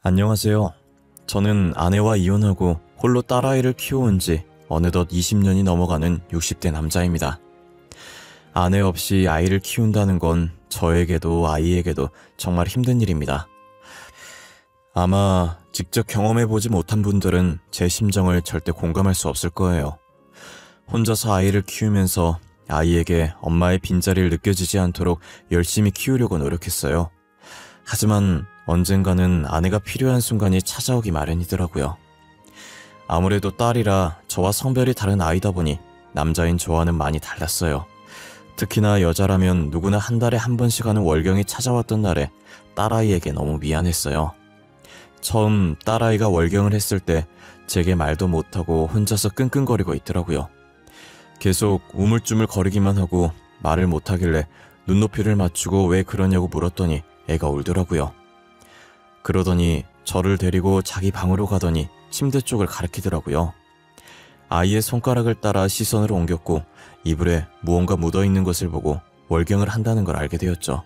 안녕하세요. 저는 아내와 이혼하고 홀로 딸아이를 키워온 지 어느덧 20년이 넘어가는 60대 남자입니다. 아내 없이 아이를 키운다는 건 저에게도 아이에게도 정말 힘든 일입니다. 아마 직접 경험해보지 못한 분들은 제 심정을 절대 공감할 수 없을 거예요. 혼자서 아이를 키우면서 아이에게 엄마의 빈자리를 느껴지지 않도록 열심히 키우려고 노력했어요. 하지만 언젠가는 아내가 필요한 순간이 찾아오기 마련이더라고요. 아무래도 딸이라 저와 성별이 다른 아이다 보니 남자인 저와는 많이 달랐어요. 특히나 여자라면 누구나 한 달에 한 번씩 하는 월경이 찾아왔던 날에 딸아이에게 너무 미안했어요. 처음 딸아이가 월경을 했을 때 제게 말도 못하고 혼자서 끙끙거리고 있더라고요. 계속 우물쭈물 거리기만 하고 말을 못하길래 눈높이를 맞추고 왜 그러냐고 물었더니 애가 울더라고요. 그러더니 저를 데리고 자기 방으로 가더니 침대 쪽을 가리키더라고요. 아이의 손가락을 따라 시선을 옮겼고 이불에 무언가 묻어있는 것을 보고 월경을 한다는 걸 알게 되었죠.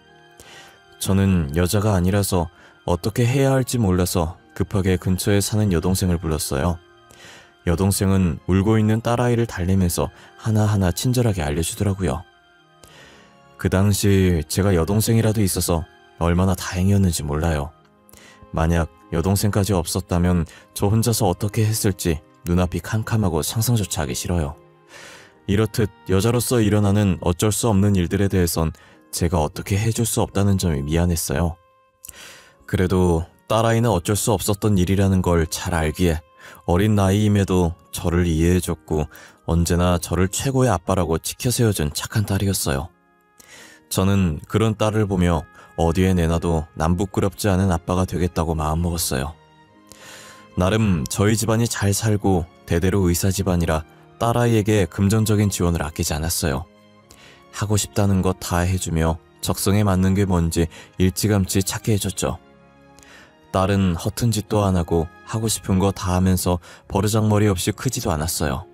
저는 여자가 아니라서 어떻게 해야 할지 몰라서 급하게 근처에 사는 여동생을 불렀어요. 여동생은 울고 있는 딸아이를 달래면서 하나하나 친절하게 알려주더라고요. 그 당시 제가 여동생이라도 있어서 얼마나 다행이었는지 몰라요. 만약 여동생까지 없었다면 저 혼자서 어떻게 했을지 눈앞이 캄캄하고 상상조차 하기 싫어요. 이렇듯 여자로서 일어나는 어쩔 수 없는 일들에 대해선 제가 어떻게 해줄 수 없다는 점이 미안했어요. 그래도 딸아이는 어쩔 수 없었던 일이라는 걸 잘 알기에 어린 나이임에도 저를 이해해줬고 언제나 저를 최고의 아빠라고 지켜세워준 착한 딸이었어요. 저는 그런 딸을 보며 어디에 내놔도 남부끄럽지 않은 아빠가 되겠다고 마음먹었어요. 나름 저희 집안이 잘 살고 대대로 의사 집안이라 딸아이에게 금전적인 지원을 아끼지 않았어요. 하고 싶다는 것 다 해주며 적성에 맞는 게 뭔지 일찌감치 찾게 해줬죠. 딸은 허튼 짓도 안 하고 하고 싶은 거 다 하면서 버르장머리 없이 크지도 않았어요.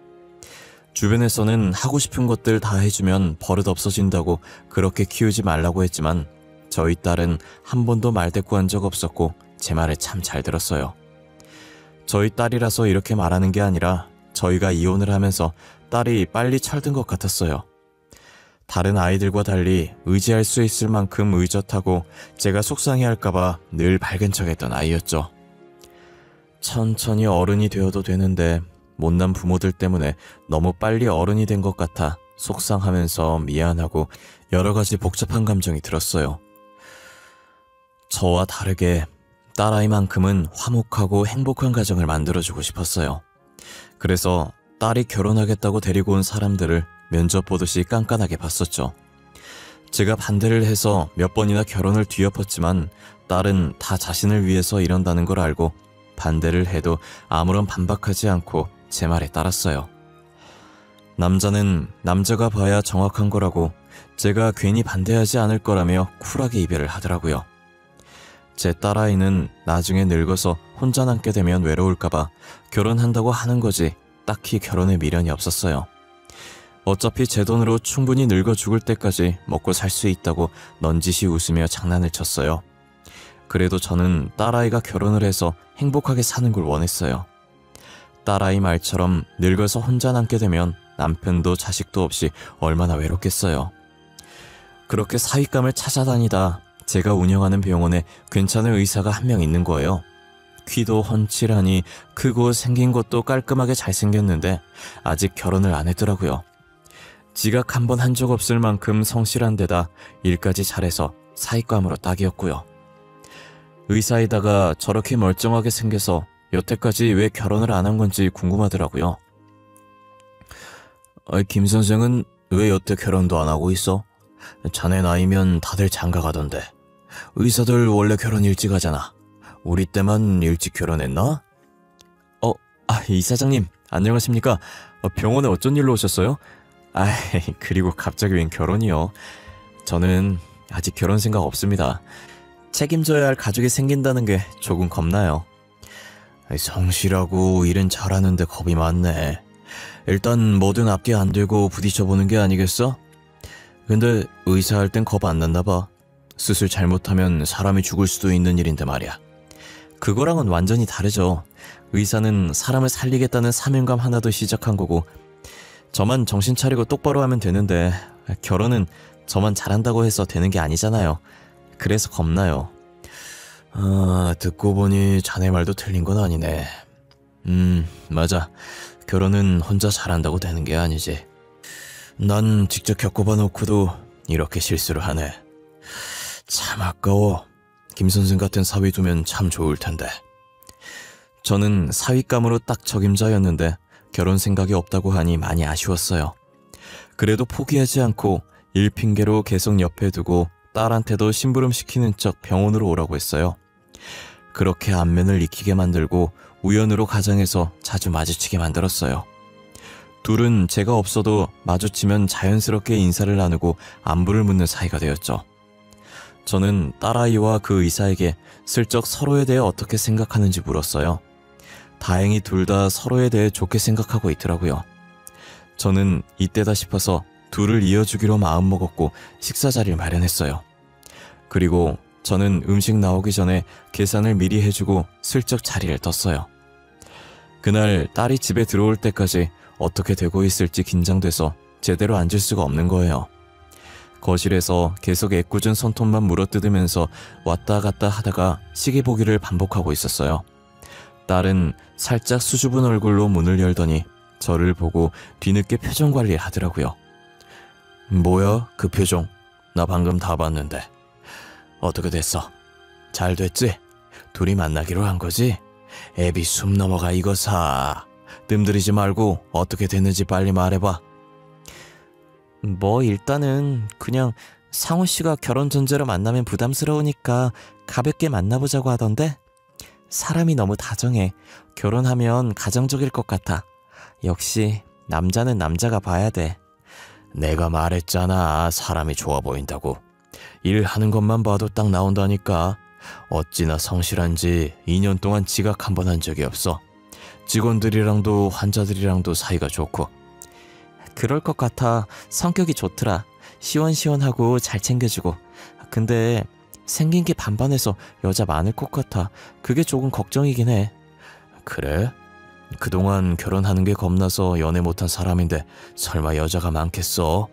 주변에서는 하고 싶은 것들 다 해주면 버릇 없어진다고 그렇게 키우지 말라고 했지만 저희 딸은 한 번도 말대꾸한 적 없었고 제 말에 참 잘 들었어요. 저희 딸이라서 이렇게 말하는 게 아니라 저희가 이혼을 하면서 딸이 빨리 철든 것 같았어요. 다른 아이들과 달리 의지할 수 있을 만큼 의젓하고 제가 속상해할까봐 늘 밝은 척했던 아이였죠. 천천히 어른이 되어도 되는데 못난 부모들 때문에 너무 빨리 어른이 된 것 같아 속상하면서 미안하고 여러 가지 복잡한 감정이 들었어요. 저와 다르게 딸아이만큼은 화목하고 행복한 가정을 만들어주고 싶었어요. 그래서 딸이 결혼하겠다고 데리고 온 사람들을 면접 보듯이 깐깐하게 봤었죠. 제가 반대를 해서 몇 번이나 결혼을 뒤엎었지만 딸은 다 자신을 위해서 이런다는 걸 알고 반대를 해도 아무런 반박하지 않고 제 말에 따랐어요. 남자는 남자가 봐야 정확한 거라고 제가 괜히 반대하지 않을 거라며 쿨하게 이별을 하더라고요. 제 딸아이는 나중에 늙어서 혼자 남게 되면 외로울까봐 결혼한다고 하는 거지 딱히 결혼에 미련이 없었어요. 어차피 제 돈으로 충분히 늙어 죽을 때까지 먹고 살 수 있다고 넌지시 웃으며 장난을 쳤어요. 그래도 저는 딸아이가 결혼을 해서 행복하게 사는 걸 원했어요. 딸아이 말처럼 늙어서 혼자 남게 되면 남편도 자식도 없이 얼마나 외롭겠어요. 그렇게 사윗감을 찾아다니다 제가 운영하는 병원에 괜찮은 의사가 한 명 있는 거예요. 키도 훤칠하니 크고 생긴 것도 깔끔하게 잘생겼는데 아직 결혼을 안 했더라고요. 지각 한 번 한 적 없을 만큼 성실한 데다 일까지 잘해서 사윗감으로 딱이었고요. 의사에다가 저렇게 멀쩡하게 생겨서 여태까지 왜 결혼을 안 한 건지 궁금하더라고요. 김 선생은 왜 여태 결혼도 안 하고 있어? 자네 나이면 다들 장가가던데. 의사들 원래 결혼 일찍 하잖아. 우리 때만 일찍 결혼했나? 이사장님 안녕하십니까? 병원에 어쩐 일로 오셨어요? 그리고 갑자기 웬 결혼이요? 저는 아직 결혼 생각 없습니다. 책임져야 할 가족이 생긴다는 게 조금 겁나요. 성실하고 일은 잘하는데 겁이 많네. 일단 뭐든 앞뒤 안 되고 부딪혀보는 게 아니겠어? 근데 의사 할 땐 겁 안 났나 봐. 수술 잘못하면 사람이 죽을 수도 있는 일인데 말이야. 그거랑은 완전히 다르죠. 의사는 사람을 살리겠다는 사명감 하나도 시작한 거고, 저만 정신 차리고 똑바로 하면 되는데 결혼은 저만 잘한다고 해서 되는 게 아니잖아요. 그래서 겁나요. 듣고 보니 자네 말도 틀린 건 아니네. 맞아. 결혼은 혼자 잘한다고 되는 게 아니지. 난 직접 겪어봐 놓고도 이렇게 실수를 하네. 참 아까워. 김 선생 같은 사위 두면 참 좋을 텐데. 저는 사위감으로 딱 적임자였는데 결혼 생각이 없다고 하니 많이 아쉬웠어요. 그래도 포기하지 않고 일 핑계로 계속 옆에 두고 딸한테도 심부름 시키는 척 병원으로 오라고 했어요. 그렇게 안면을 익히게 만들고 우연으로 가정에서 자주 마주치게 만들었어요. 둘은 제가 없어도 마주치면 자연스럽게 인사를 나누고 안부를 묻는 사이가 되었죠. 저는 딸아이와 그 의사에게 슬쩍 서로에 대해 어떻게 생각하는지 물었어요. 다행히 둘 다 서로에 대해 좋게 생각하고 있더라고요. 저는 이때다 싶어서 둘을 이어주기로 마음먹었고 식사 자리를 마련했어요. 그리고 저는 음식 나오기 전에 계산을 미리 해주고 슬쩍 자리를 떴어요. 그날 딸이 집에 들어올 때까지 어떻게 되고 있을지 긴장돼서 제대로 앉을 수가 없는 거예요. 거실에서 계속 애꿎은 손톱만 물어뜯으면서 왔다 갔다 하다가 시계 보기를 반복하고 있었어요. 딸은 살짝 수줍은 얼굴로 문을 열더니 저를 보고 뒤늦게 표정 관리를 하더라고요. 뭐야 그 표정? 나 방금 다 봤는데. 어떻게 됐어? 잘 됐지? 둘이 만나기로 한 거지? 애비 숨 넘어가 이거 사. 뜸들이지 말고 어떻게 됐는지 빨리 말해봐. 뭐 일단은 그냥 상우 씨가 결혼 전제로 만나면 부담스러우니까 가볍게 만나보자고 하던데 사람이 너무 다정해. 결혼하면 가정적일 것 같아. 역시 남자는 남자가 봐야 돼. 내가 말했잖아. 사람이 좋아 보인다고. 일하는 것만 봐도 딱 나온다니까. 어찌나 성실한지 2년 동안 지각 한 번 한 적이 없어. 직원들이랑도 환자들이랑도 사이가 좋고. 그럴 것 같아. 성격이 좋더라. 시원시원하고 잘 챙겨주고. 근데 생긴 게 반반해서 여자 많을 것 같아. 그게 조금 걱정이긴 해. 그래? 그동안 결혼하는 게 겁나서 연애 못한 사람인데 설마 여자가 많겠어?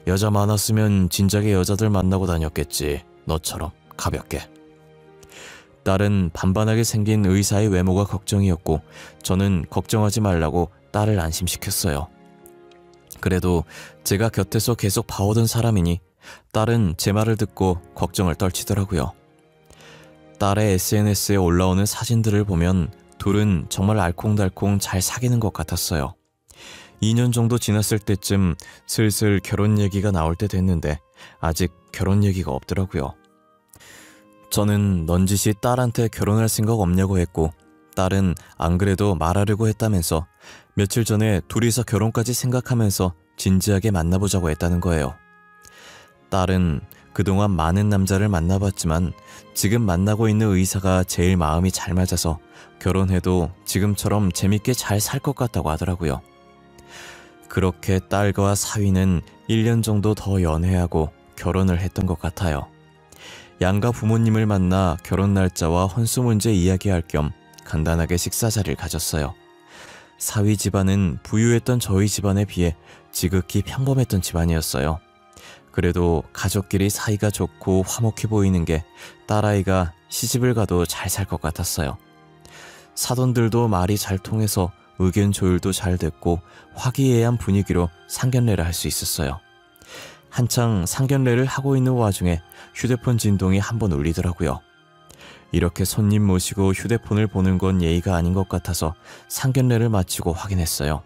여자 많았으면 진작에 여자들 만나고 다녔겠지. 너처럼 가볍게. 딸은 반반하게 생긴 의사의 외모가 걱정이었고 저는 걱정하지 말라고 딸을 안심시켰어요. 그래도 제가 곁에서 계속 봐오던 사람이니 딸은 제 말을 듣고 걱정을 떨치더라고요. 딸의 SNS에 올라오는 사진들을 보면 둘은 정말 알콩달콩 잘 사귀는 것 같았어요. 2년 정도 지났을 때쯤 슬슬 결혼 얘기가 나올 때 됐는데 아직 결혼 얘기가 없더라고요. 저는 넌지시 딸한테 결혼할 생각 없냐고 했고 딸은 안 그래도 말하려고 했다면서 며칠 전에 둘이서 결혼까지 생각하면서 진지하게 만나보자고 했다는 거예요. 딸은 그동안 많은 남자를 만나봤지만 지금 만나고 있는 의사가 제일 마음이 잘 맞아서 결혼해도 지금처럼 재밌게 잘 살 것 같다고 하더라고요. 그렇게 딸과 사위는 1년 정도 더 연애하고 결혼을 했던 것 같아요. 양가 부모님을 만나 결혼 날짜와 혼수 문제 이야기할 겸 간단하게 식사 자리를 가졌어요. 사위 집안은 부유했던 저희 집안에 비해 지극히 평범했던 집안이었어요. 그래도 가족끼리 사이가 좋고 화목해 보이는 게 딸아이가 시집을 가도 잘 살 것 같았어요. 사돈들도 말이 잘 통해서 의견 조율도 잘 됐고 화기애애한 분위기로 상견례를 할 수 있었어요. 한창 상견례를 하고 있는 와중에 휴대폰 진동이 한번 울리더라고요. 이렇게 손님 모시고 휴대폰을 보는 건 예의가 아닌 것 같아서 상견례를 마치고 확인했어요.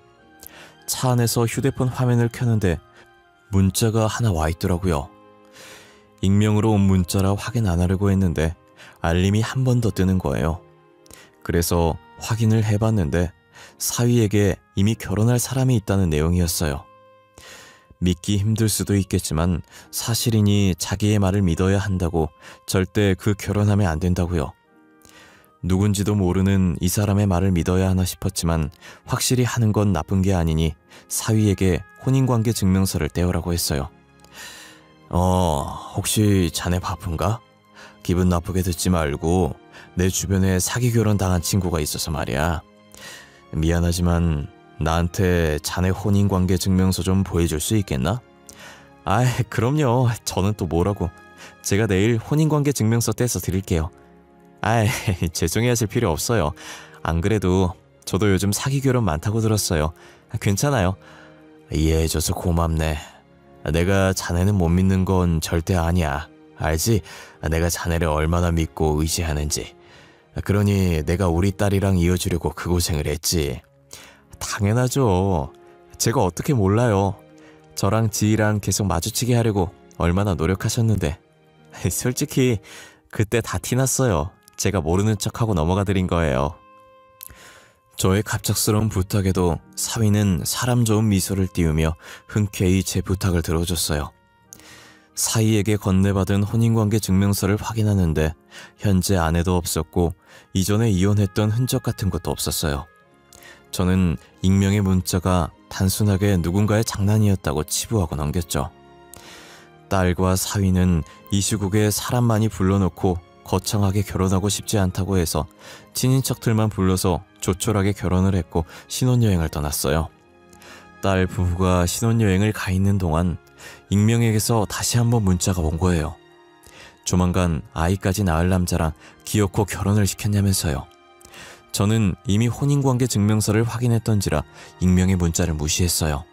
차 안에서 휴대폰 화면을 켜는데 문자가 하나 와 있더라고요. 익명으로 온 문자라 확인 안 하려고 했는데 알림이 한 번 더 뜨는 거예요. 그래서 확인을 해봤는데 사위에게 이미 결혼할 사람이 있다는 내용이었어요. 믿기 힘들 수도 있겠지만 사실이니 자기의 말을 믿어야 한다고 절대 그 결혼하면 안 된다고요. 누군지도 모르는 이 사람의 말을 믿어야 하나 싶었지만 확실히 하는 건 나쁜 게 아니니 사위에게 혼인관계 증명서를 떼오라고 했어요. 혹시 자네 바쁜가? 기분 나쁘게 듣지 말고 내 주변에 사기 결혼 당한 친구가 있어서 말이야. 미안하지만 나한테 자네 혼인관계 증명서 좀 보여줄 수 있겠나? 아이, 그럼요. 저는 또 뭐라고. 제가 내일 혼인관계 증명서 떼서 드릴게요. 아이, 죄송해하실 필요 없어요. 안 그래도 저도 요즘 사기 결혼 많다고 들었어요. 괜찮아요. 이해해줘서 고맙네. 내가 자네는 못 믿는 건 절대 아니야. 알지? 내가 자네를 얼마나 믿고 의지하는지. 그러니 내가 우리 딸이랑 이어주려고 그 고생을 했지. 당연하죠. 제가 어떻게 몰라요. 저랑 지희랑 계속 마주치게 하려고 얼마나 노력하셨는데. 솔직히 그때 다 티났어요. 제가 모르는 척하고 넘어가 드린 거예요. 저의 갑작스러운 부탁에도 사위는 사람 좋은 미소를 띄우며 흔쾌히 제 부탁을 들어줬어요. 사위에게 건네받은 혼인관계 증명서를 확인하는데 현재 아내도 없었고 이전에 이혼했던 흔적 같은 것도 없었어요. 저는 익명의 문자가 단순하게 누군가의 장난이었다고 치부하고 넘겼죠. 딸과 사위는 이 시국에 사람 많이 불러놓고 거창하게 결혼하고 싶지 않다고 해서 친인척들만 불러서 조촐하게 결혼을 했고 신혼여행을 떠났어요. 딸 부부가 신혼여행을 가 있는 동안 익명에게서 다시 한번 문자가 온 거예요. 조만간 아이까지 낳을 남자랑 기어코 결혼을 시켰냐면서요. 저는 이미 혼인관계 증명서를 확인했던지라 익명의 문자를 무시했어요.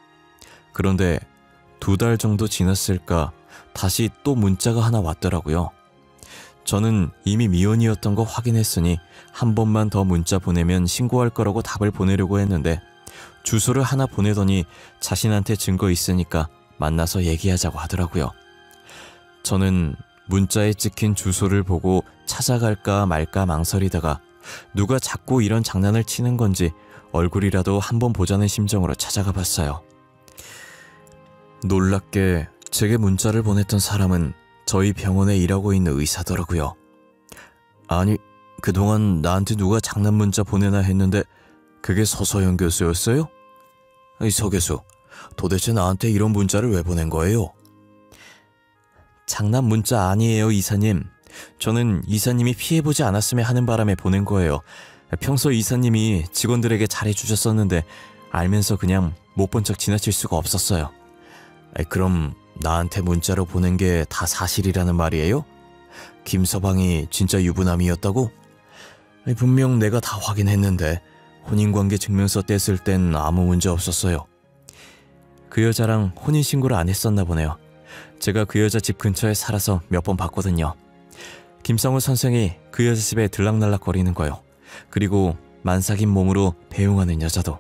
그런데 2달 정도 지났을까 다시 또 문자가 하나 왔더라고요. 저는 이미 미혼이었던 거 확인했으니 한 번만 더 문자 보내면 신고할 거라고 답을 보내려고 했는데 주소를 하나 보내더니 자신한테 증거 있으니까 만나서 얘기하자고 하더라고요. 저는 문자에 찍힌 주소를 보고 찾아갈까 말까 망설이다가 누가 자꾸 이런 장난을 치는 건지 얼굴이라도 한번 보자는 심정으로 찾아가 봤어요. 놀랍게 제게 문자를 보냈던 사람은 저희 병원에 일하고 있는 의사더라고요. 아니, 그동안 나한테 누가 장난 문자 보내나 했는데 그게 서서영 교수였어요? 서 교수, 도대체 나한테 이런 문자를 왜 보낸 거예요? 장난 문자 아니에요, 이사님. 저는 이사님이 피해보지 않았으면 하는 바람에 보낸 거예요. 평소 이사님이 직원들에게 잘해주셨었는데 알면서 그냥 못 본 척 지나칠 수가 없었어요. 그럼 나한테 문자로 보낸 게 다 사실이라는 말이에요? 김서방이 진짜 유부남이었다고? 분명 내가 다 확인했는데 혼인관계 증명서 뗐을 땐 아무 문제 없었어요. 그 여자랑 혼인신고를 안 했었나 보네요. 제가 그 여자 집 근처에 살아서 몇 번 봤거든요. 김성우 선생이 그 여자 집에 들락날락 거리는 거요. 그리고 만삭인 몸으로 배웅하는 여자도.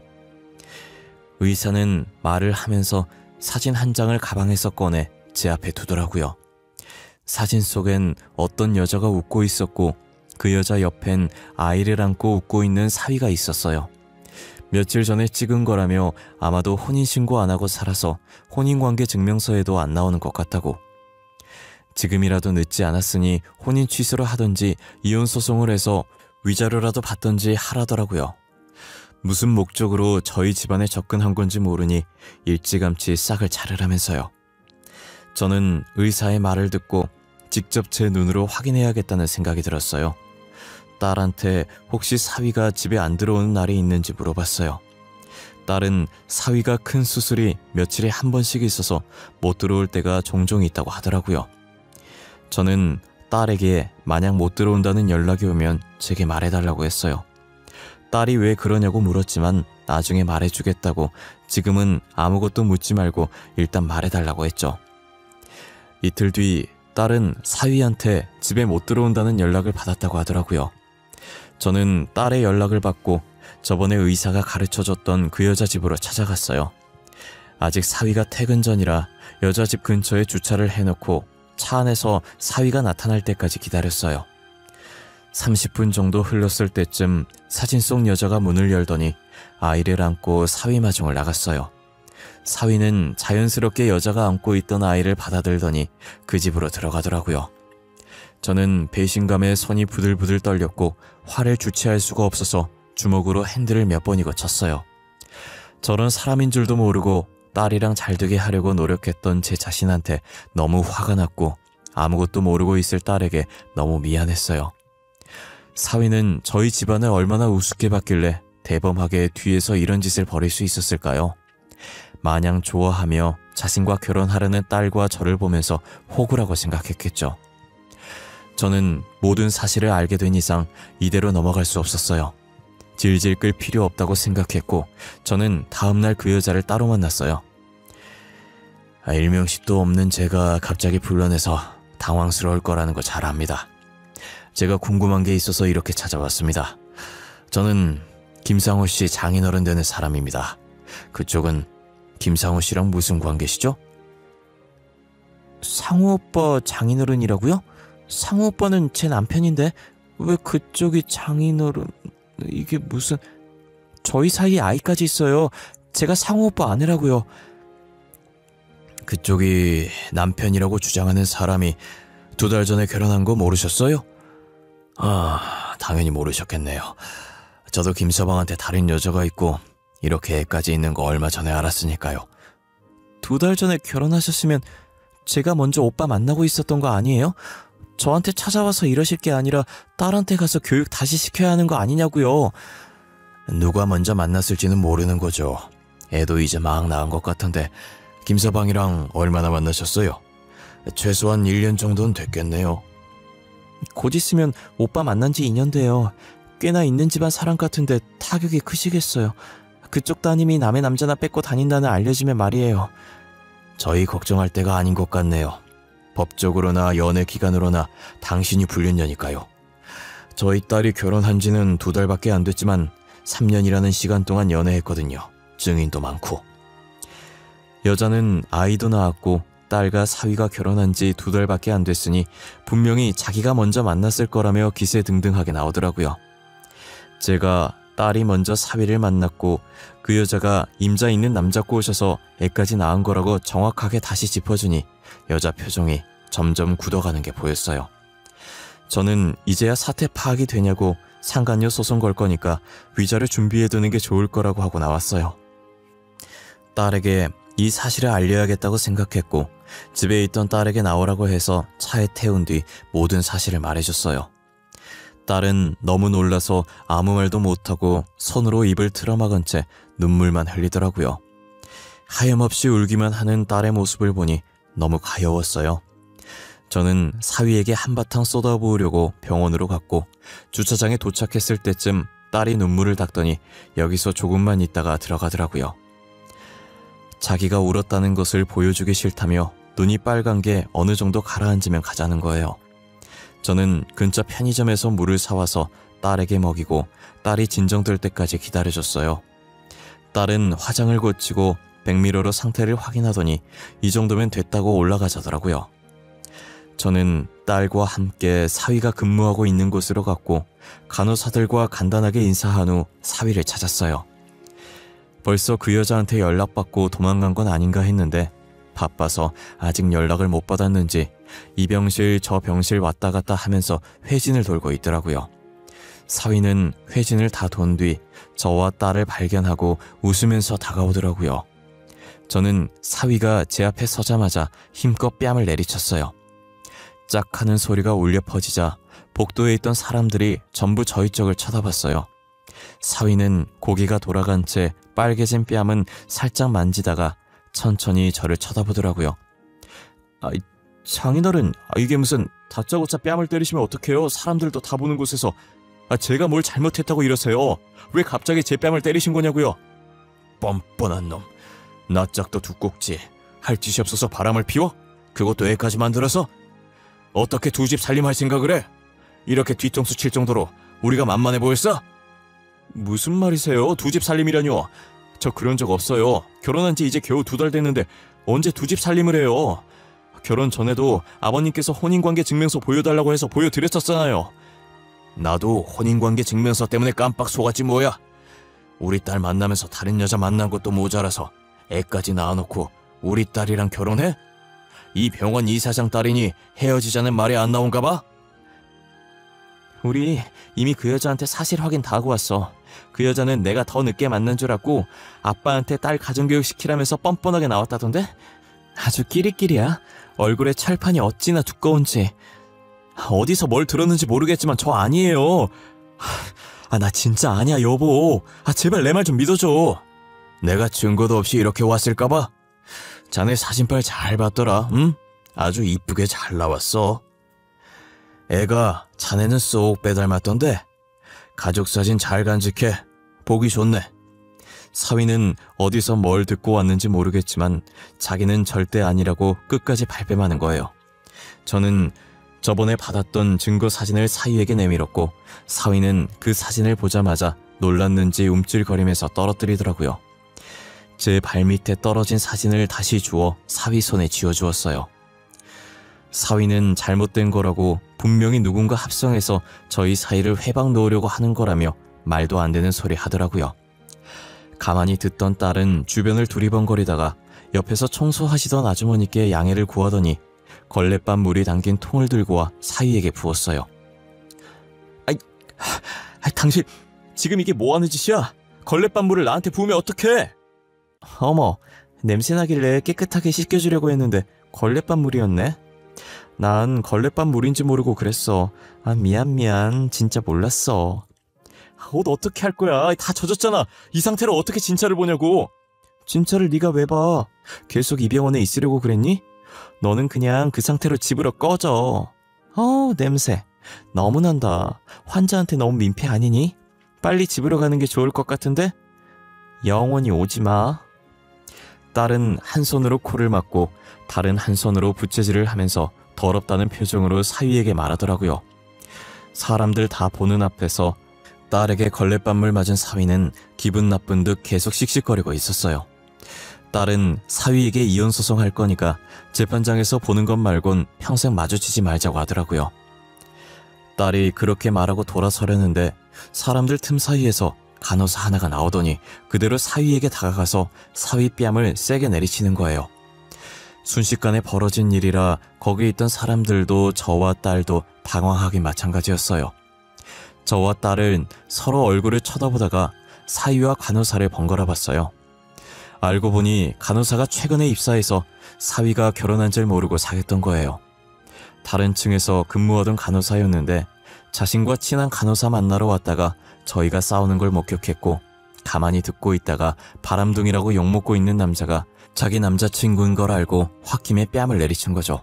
의사는 말을 하면서 사진 한 장을 가방에서 꺼내 제 앞에 두더라고요. 사진 속엔 어떤 여자가 웃고 있었고 그 여자 옆엔 아이를 안고 웃고 있는 사위가 있었어요. 며칠 전에 찍은 거라며 아마도 혼인신고 안 하고 살아서 혼인관계 증명서에도 안 나오는 것 같다고. 지금이라도 늦지 않았으니 혼인 취소를 하든지 이혼소송을 해서 위자료라도 받든지 하라더라고요. 무슨 목적으로 저희 집안에 접근한 건지 모르니 일찌감치 싹을 자르라면서요. 저는 의사의 말을 듣고 직접 제 눈으로 확인해야겠다는 생각이 들었어요. 딸한테 혹시 사위가 집에 안 들어오는 날이 있는지 물어봤어요. 딸은 사위가 큰 수술이 며칠에 한 번씩 있어서 못 들어올 때가 종종 있다고 하더라고요. 저는 딸에게 만약 못 들어온다는 연락이 오면 제게 말해달라고 했어요. 딸이 왜 그러냐고 물었지만 나중에 말해주겠다고 지금은 아무것도 묻지 말고 일단 말해달라고 했죠. 이틀 뒤 딸은 사위한테 집에 못 들어온다는 연락을 받았다고 하더라고요. 저는 딸의 연락을 받고 저번에 의사가 가르쳐줬던 그 여자 집으로 찾아갔어요. 아직 사위가 퇴근 전이라 여자 집 근처에 주차를 해놓고 차 안에서 사위가 나타날 때까지 기다렸어요. 30분 정도 흘렀을 때쯤 사진 속 여자가 문을 열더니 아이를 안고 사위 마중을 나갔어요. 사위는 자연스럽게 여자가 안고 있던 아이를 받아들더니 그 집으로 들어가더라고요. 저는 배신감에 손이 부들부들 떨렸고 화를 주체할 수가 없어서 주먹으로 핸들을 몇 번이고 쳤어요. 저런 사람인 줄도 모르고 딸이랑 잘 되게 하려고 노력했던 제 자신한테 너무 화가 났고 아무것도 모르고 있을 딸에게 너무 미안했어요. 사위는 저희 집안을 얼마나 우습게 봤길래 대범하게 뒤에서 이런 짓을 벌일 수 있었을까요? 마냥 좋아하며 자신과 결혼하려는 딸과 저를 보면서 호구라고 생각했겠죠. 저는 모든 사실을 알게 된 이상 이대로 넘어갈 수 없었어요. 질질 끌 필요 없다고 생각했고 저는 다음날 그 여자를 따로 만났어요. 일명식도 없는 제가 갑자기 불러내서 당황스러울 거라는 거 잘 압니다. 제가 궁금한 게 있어서 이렇게 찾아왔습니다. 저는 김상호 씨 장인어른 되는 사람입니다. 그쪽은 김상호 씨랑 무슨 관계시죠? 상호 오빠 장인어른이라고요? 상호 오빠는 제 남편인데 왜 그쪽이 장인어른... 이게 무슨... 저희 사이에 아이까지 있어요. 제가 상호 오빠 아내라고요. 그쪽이 남편이라고 주장하는 사람이 2달 전에 결혼한 거 모르셨어요? 당연히 모르셨겠네요. 저도 김서방한테 다른 여자가 있고 이렇게 애까지 있는 거 얼마 전에 알았으니까요. 2달 전에 결혼하셨으면 제가 먼저 오빠 만나고 있었던 거 아니에요? 저한테 찾아와서 이러실 게 아니라 딸한테 가서 교육 다시 시켜야 하는 거 아니냐고요. 누가 먼저 만났을지는 모르는 거죠. 애도 이제 막 낳은 것 같은데 김서방이랑 얼마나 만나셨어요? 최소한 1년 정도는 됐겠네요. 곧 있으면 오빠 만난 지 2년 돼요. 꽤나 있는 집안 사람 같은데 타격이 크시겠어요. 그쪽 따님이 남의 남자나 뺏고 다닌다는 알려지면 말이에요. 저희 걱정할 때가 아닌 것 같네요. 법적으로나 연애 기간으로나 당신이 불륜녀니까요. 저희 딸이 결혼한 지는 2달밖에 안 됐지만 3년이라는 시간 동안 연애했거든요. 증인도 많고. 여자는 아이도 낳았고 딸과 사위가 결혼한 지 2달밖에 안 됐으니 분명히 자기가 먼저 만났을 거라며 기세등등하게 나오더라고요. 제가 딸이 먼저 사위를 만났고 그 여자가 임자 있는 남자 꼬셔서 애까지 낳은 거라고 정확하게 다시 짚어주니 여자 표정이 점점 굳어가는 게 보였어요. 저는 이제야 사태 파악이 되냐고 상간녀 소송 걸 거니까 위자료 준비해두는 게 좋을 거라고 하고 나왔어요. 딸에게 이 사실을 알려야겠다고 생각했고 집에 있던 딸에게 나오라고 해서 차에 태운 뒤 모든 사실을 말해줬어요. 딸은 너무 놀라서 아무 말도 못하고 손으로 입을 틀어막은 채 눈물만 흘리더라고요. 하염없이 울기만 하는 딸의 모습을 보니 너무 가여웠어요. 저는 사위에게 한바탕 쏟아부으려고 병원으로 갔고 주차장에 도착했을 때쯤 딸이 눈물을 닦더니 여기서 조금만 있다가 들어가더라고요. 자기가 울었다는 것을 보여주기 싫다며 눈이 빨간 게 어느 정도 가라앉으면 가자는 거예요. 저는 근처 편의점에서 물을 사와서 딸에게 먹이고 딸이 진정될 때까지 기다려줬어요. 딸은 화장을 고치고 백미러로 상태를 확인하더니 이 정도면 됐다고 올라가자더라고요. 저는 딸과 함께 사위가 근무하고 있는 곳으로 갔고 간호사들과 간단하게 인사한 후 사위를 찾았어요. 벌써 그 여자한테 연락받고 도망간 건 아닌가 했는데 바빠서 아직 연락을 못 받았는지 이 병실 저 병실 왔다 갔다 하면서 회진을 돌고 있더라고요. 사위는 회진을 다 돈 뒤 저와 딸을 발견하고 웃으면서 다가오더라고요. 저는 사위가 제 앞에 서자마자 힘껏 뺨을 내리쳤어요. 짝 하는 소리가 울려 퍼지자 복도에 있던 사람들이 전부 저희 쪽을 쳐다봤어요. 사위는 고개가 돌아간 채 빨개진 뺨은 살짝 만지다가 천천히 저를 쳐다보더라고요. 장인어른, 이게 무슨 다짜고짜 뺨을 때리시면 어떡해요? 사람들도 다 보는 곳에서. 제가 뭘 잘못했다고 이러세요? 왜 갑자기 제 뺨을 때리신 거냐고요? 뻔뻔한 놈. 나 짝도 두꼭지. 할 짓이 없어서 바람을 피워? 그것도 애까지 만들어서? 어떻게 두 집 살림할 생각을 해? 이렇게 뒤통수 칠 정도로 우리가 만만해 보였어? 무슨 말이세요? 두 집 살림이라뇨? 저 그런 적 없어요. 결혼한 지 이제 겨우 2달 됐는데 언제 두 집 살림을 해요? 결혼 전에도 아버님께서 혼인관계 증명서 보여달라고 해서 보여드렸었잖아요. 나도 혼인관계 증명서 때문에 깜빡 속았지 뭐야. 우리 딸 만나면서 다른 여자 만난 것도 모자라서 애까지 낳아놓고 우리 딸이랑 결혼해? 이 병원 이사장 딸이니 헤어지자는 말이 안 나온가 봐? 우리 이미 그 여자한테 사실 확인 다 하고 왔어. 그 여자는 내가 더 늦게 만난 줄 알고 아빠한테 딸 가정교육 시키라면서 뻔뻔하게 나왔다던데? 아주 끼리끼리야. 얼굴에 철판이 어찌나 두꺼운지. 어디서 뭘 들었는지 모르겠지만 저 아니에요. 나 진짜 아니야, 여보. 제발 내 말 좀 믿어줘. 내가 증거도 없이 이렇게 왔을까봐? 자네 사진빨 잘 봤더라, 응? 아주 이쁘게 잘 나왔어. 애가 자네는 쏙 빼닮았던데 가족 사진 잘 간직해. 보기 좋네. 사위는 어디서 뭘 듣고 왔는지 모르겠지만 자기는 절대 아니라고 끝까지 발뺌하는 거예요. 저는 저번에 받았던 증거 사진을 사위에게 내밀었고 사위는 그 사진을 보자마자 놀랐는지 움찔거리면서 떨어뜨리더라고요. 제 발밑에 떨어진 사진을 다시 주워 사위 손에 쥐어주었어요. 사위는 잘못된 거라고 분명히 누군가 합성해서 저희 사이를 회방 놓으려고 하는 거라며 말도 안 되는 소리 하더라고요. 가만히 듣던 딸은 주변을 두리번거리다가 옆에서 청소하시던 아주머니께 양해를 구하더니 걸레밥 물이 담긴 통을 들고 와 사위에게 부었어요. 당신 지금 이게 뭐하는 짓이야? 걸레밥 물을 나한테 부으면 어떡해? 어머, 냄새나길래 깨끗하게 씻겨주려고 했는데 걸레밥 물이었네? 난 걸레밥 물인지 모르고 그랬어. 미안. 진짜 몰랐어. 옷 어떻게 할 거야? 다 젖었잖아. 이 상태로 어떻게 진짜를 보냐고. 진짜를 네가 왜 봐? 계속 이 병원에 있으려고 그랬니? 너는 그냥 그 상태로 집으로 꺼져. 냄새. 너무 난다. 환자한테 너무 민폐 아니니? 빨리 집으로 가는 게 좋을 것 같은데? 영원히 오지 마. 딸은 한 손으로 코를 막고 다른 한 손으로 부채질을 하면서 더럽다는 표정으로 사위에게 말하더라고요. 사람들 다 보는 앞에서 딸에게 걸레밥물 맞은 사위는 기분 나쁜 듯 계속 씩씩거리고 있었어요. 딸은 사위에게 이혼소송할 거니까 재판장에서 보는 것 말곤 평생 마주치지 말자고 하더라고요. 딸이 그렇게 말하고 돌아서려는데 사람들 틈 사이에서 간호사 하나가 나오더니 그대로 사위에게 다가가서 사위 뺨을 세게 내리치는 거예요. 순식간에 벌어진 일이라 거기 있던 사람들도 저와 딸도 당황하기 마찬가지였어요. 저와 딸은 서로 얼굴을 쳐다보다가 사위와 간호사를 번갈아 봤어요. 알고 보니 간호사가 최근에 입사해서 사위가 결혼한 줄 모르고 사귀었던 거예요. 다른 층에서 근무하던 간호사였는데 자신과 친한 간호사 만나러 왔다가 저희가 싸우는 걸 목격했고 가만히 듣고 있다가 바람둥이라고 욕먹고 있는 남자가 자기 남자친구인 걸 알고 홧김에 뺨을 내리친 거죠.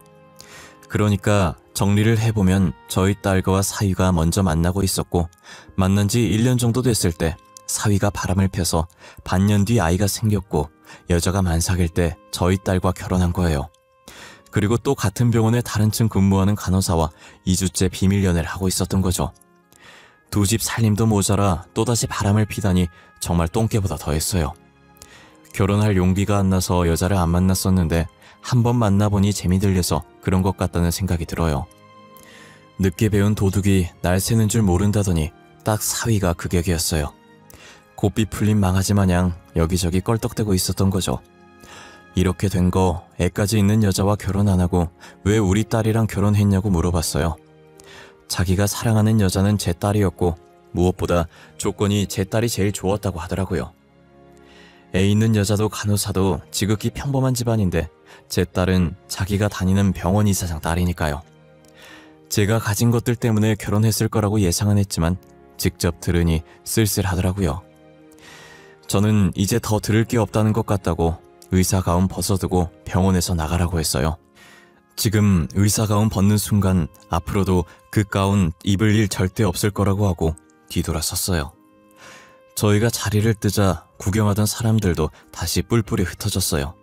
그러니까 정리를 해보면 저희 딸과 사위가 먼저 만나고 있었고 만난 지 1년 정도 됐을 때 사위가 바람을 펴서 반년 뒤 아이가 생겼고 여자가 만삭일 때 저희 딸과 결혼한 거예요. 그리고 또 같은 병원에 다른 층 근무하는 간호사와 2주째 비밀 연애를 하고 있었던 거죠. 두 집 살림도 모자라 또다시 바람을 피다니 정말 똥개보다 더했어요. 결혼할 용기가 안 나서 여자를 안 만났었는데 한 번 만나보니 재미 들려서 그런 것 같다는 생각이 들어요. 늦게 배운 도둑이 날 새는 줄 모른다더니 딱 사위가 그 격이었어요. 고삐 풀린 망아지 마냥 여기저기 껄떡대고 있었던 거죠. 이렇게 된 거 애까지 있는 여자와 결혼 안 하고 왜 우리 딸이랑 결혼했냐고 물어봤어요. 자기가 사랑하는 여자는 제 딸이었고 무엇보다 조건이 제 딸이 제일 좋았다고 하더라고요. 애 있는 여자도 간호사도 지극히 평범한 집안인데 제 딸은 자기가 다니는 병원 이사장 딸이니까요. 제가 가진 것들 때문에 결혼했을 거라고 예상은 했지만 직접 들으니 쓸쓸하더라고요. 저는 이제 더 들을 게 없다는 것 같다고 의사 가운 벗어두고 병원에서 나가라고 했어요. 지금 의사 가운 벗는 순간 앞으로도 그 가운 입을 일 절대 없을 거라고 하고 뒤돌아섰어요. 저희가 자리를 뜨자 구경하던 사람들도 다시 뿔뿔이 흩어졌어요.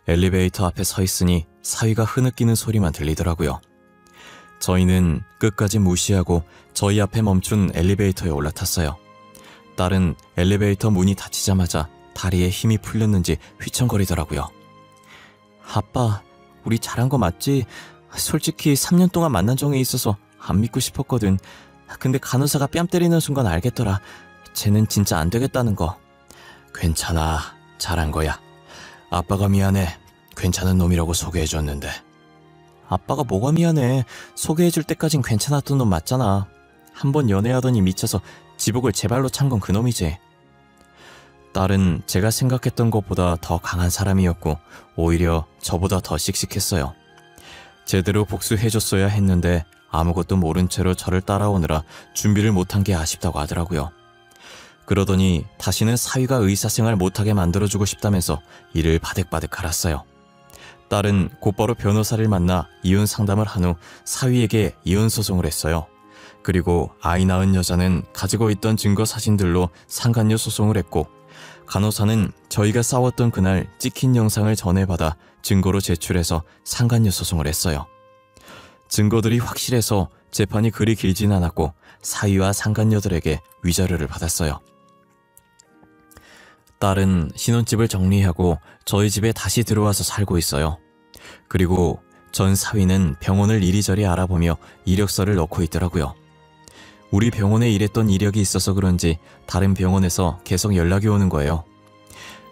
엘리베이터 앞에 서 있으니 사위가 흐느끼는 소리만 들리더라고요. 저희는 끝까지 무시하고 저희 앞에 멈춘 엘리베이터에 올라탔어요. 딸은 엘리베이터 문이 닫히자마자 다리에 힘이 풀렸는지 휘청거리더라고요. 아빠, 우리 잘한 거 맞지? 솔직히 3년 동안 만난 정에 있어서 안 믿고 싶었거든. 근데 간호사가 뺨 때리는 순간 알겠더라. 쟤는 진짜 안 되겠다는 거. 괜찮아, 잘한 거야. 아빠가 미안해. 괜찮은 놈이라고 소개해줬는데. 아빠가 뭐가 미안해. 소개해줄 때까진 괜찮았던 놈 맞잖아. 한번 연애하더니 미쳐서 지복을 제 발로 찬 건 그놈이지. 딸은 제가 생각했던 것보다 더 강한 사람이었고 오히려 저보다 더 씩씩했어요. 제대로 복수해줬어야 했는데 아무것도 모른 채로 저를 따라오느라 준비를 못한 게 아쉽다고 하더라고요. 그러더니 다시는 사위가 의사생활 못하게 만들어주고 싶다면서 이를 바득바득 갈았어요. 딸은 곧바로 변호사를 만나 이혼 상담을 한 후 사위에게 이혼 소송을 했어요. 그리고 아이 낳은 여자는 가지고 있던 증거 사진들로 상간녀 소송을 했고, 간호사는 저희가 싸웠던 그날 찍힌 영상을 전해받아 증거로 제출해서 상간녀 소송을 했어요. 증거들이 확실해서 재판이 그리 길진 않았고 사위와 상간녀들에게 위자료를 받았어요. 딸은 신혼집을 정리하고 저희 집에 다시 들어와서 살고 있어요. 그리고 전 사위는 병원을 이리저리 알아보며 이력서를 넣고 있더라고요. 우리 병원에 일했던 이력이 있어서 그런지 다른 병원에서 계속 연락이 오는 거예요.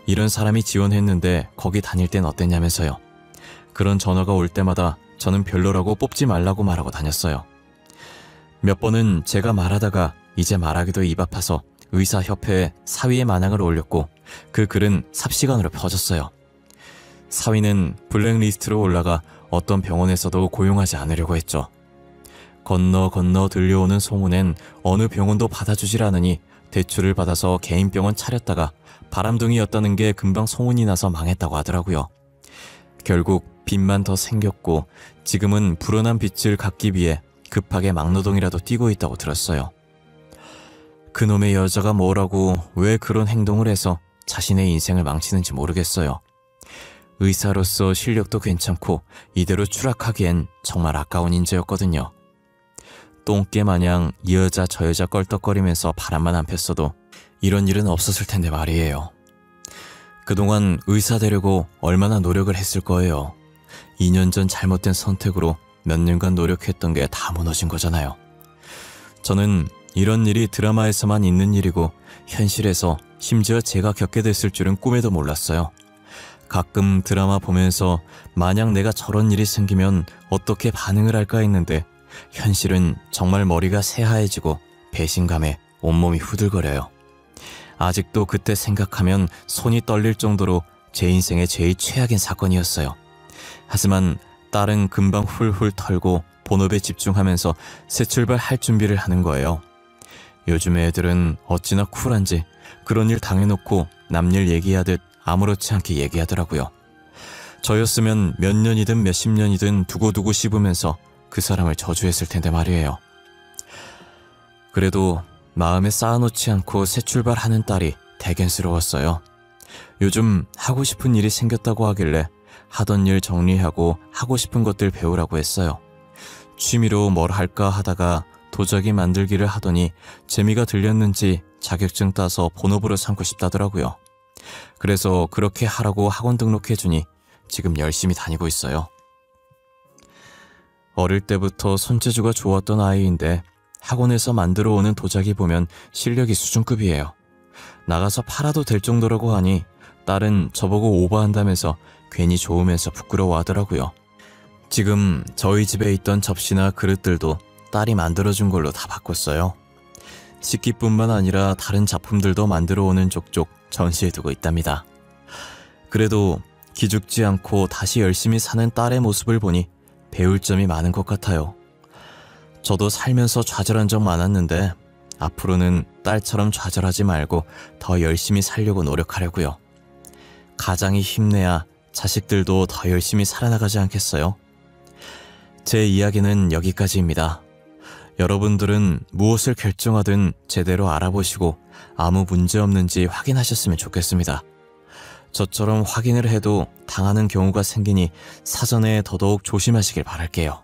이런 사람이 지원했는데 거기 다닐 땐 어땠냐면서요. 그런 전화가 올 때마다 저는 별로라고 뽑지 말라고 말하고 다녔어요. 몇 번은 제가 말하다가 이제 말하기도 입 아파서 의사협회에 사위의 만항을 올렸고 그 글은 삽시간으로 퍼졌어요. 사위는 블랙리스트로 올라가 어떤 병원에서도 고용하지 않으려고 했죠. 건너 들려오는 소문엔 어느 병원도 받아주질 않으니 대출을 받아서 개인 병원 차렸다가 바람둥이였다는 게 금방 소문이 나서 망했다고 하더라고요. 결국 빚만 더 생겼고 지금은 불어난 빚을 갚기 위해 급하게 막노동이라도 뛰고 있다고 들었어요. 그놈의 여자가 뭐라고 왜 그런 행동을 해서 자신의 인생을 망치는지 모르겠어요. 의사로서 실력도 괜찮고 이대로 추락하기엔 정말 아까운 인재였거든요. 똥개 마냥 이 여자 저 여자 껄떡거리면서 바람만 안 폈어도 이런 일은 없었을 텐데 말이에요. 그동안 의사 되려고 얼마나 노력을 했을 거예요. 2년 전 잘못된 선택으로 몇 년간 노력했던 게 다 무너진 거잖아요. 저는 이런 일이 드라마에서만 있는 일이고 현실에서 심지어 제가 겪게 됐을 줄은 꿈에도 몰랐어요. 가끔 드라마 보면서 만약 내가 저런 일이 생기면 어떻게 반응을 할까 했는데 현실은 정말 머리가 새하얘지고 배신감에 온몸이 후들거려요. 아직도 그때 생각하면 손이 떨릴 정도로 제 인생의 제일 최악인 사건이었어요. 하지만 딸은 금방 훌훌 털고 본업에 집중하면서 새 출발할 준비를 하는 거예요. 요즘 애들은 어찌나 쿨한지 그런 일 당해놓고 남 일 얘기하듯 아무렇지 않게 얘기하더라고요. 저였으면 몇 년이든 몇십 년이든 두고두고 씹으면서 그 사람을 저주했을 텐데 말이에요. 그래도 마음에 쌓아놓지 않고 새 출발하는 딸이 대견스러웠어요. 요즘 하고 싶은 일이 생겼다고 하길래 하던 일 정리하고 하고 싶은 것들 배우라고 했어요. 취미로 뭘 할까 하다가 도자기 만들기를 하더니 재미가 들렸는지 자격증 따서 본업으로 삼고 싶다더라고요. 그래서 그렇게 하라고 학원 등록해주니 지금 열심히 다니고 있어요. 어릴 때부터 손재주가 좋았던 아이인데 학원에서 만들어 오는 도자기 보면 실력이 수준급이에요. 나가서 팔아도 될 정도라고 하니 딸은 저보고 오버한다면서 괜히 좋으면서 부끄러워하더라고요. 지금 저희 집에 있던 접시나 그릇들도 딸이 만들어준 걸로 다 바꿨어요. 식기뿐만 아니라 다른 작품들도 만들어 오는 족족 전시해두고 있답니다. 그래도 기죽지 않고 다시 열심히 사는 딸의 모습을 보니 배울 점이 많은 것 같아요. 저도 살면서 좌절한 적 많았는데 앞으로는 딸처럼 좌절하지 말고 더 열심히 살려고 노력하려고요. 가장이 힘내야 자식들도 더 열심히 살아나가지 않겠어요? 제 이야기는 여기까지입니다. 여러분들은 무엇을 결정하든 제대로 알아보시고 아무 문제 없는지 확인하셨으면 좋겠습니다. 저처럼 확인을 해도 당하는 경우가 생기니 사전에 더더욱 조심하시길 바랄게요.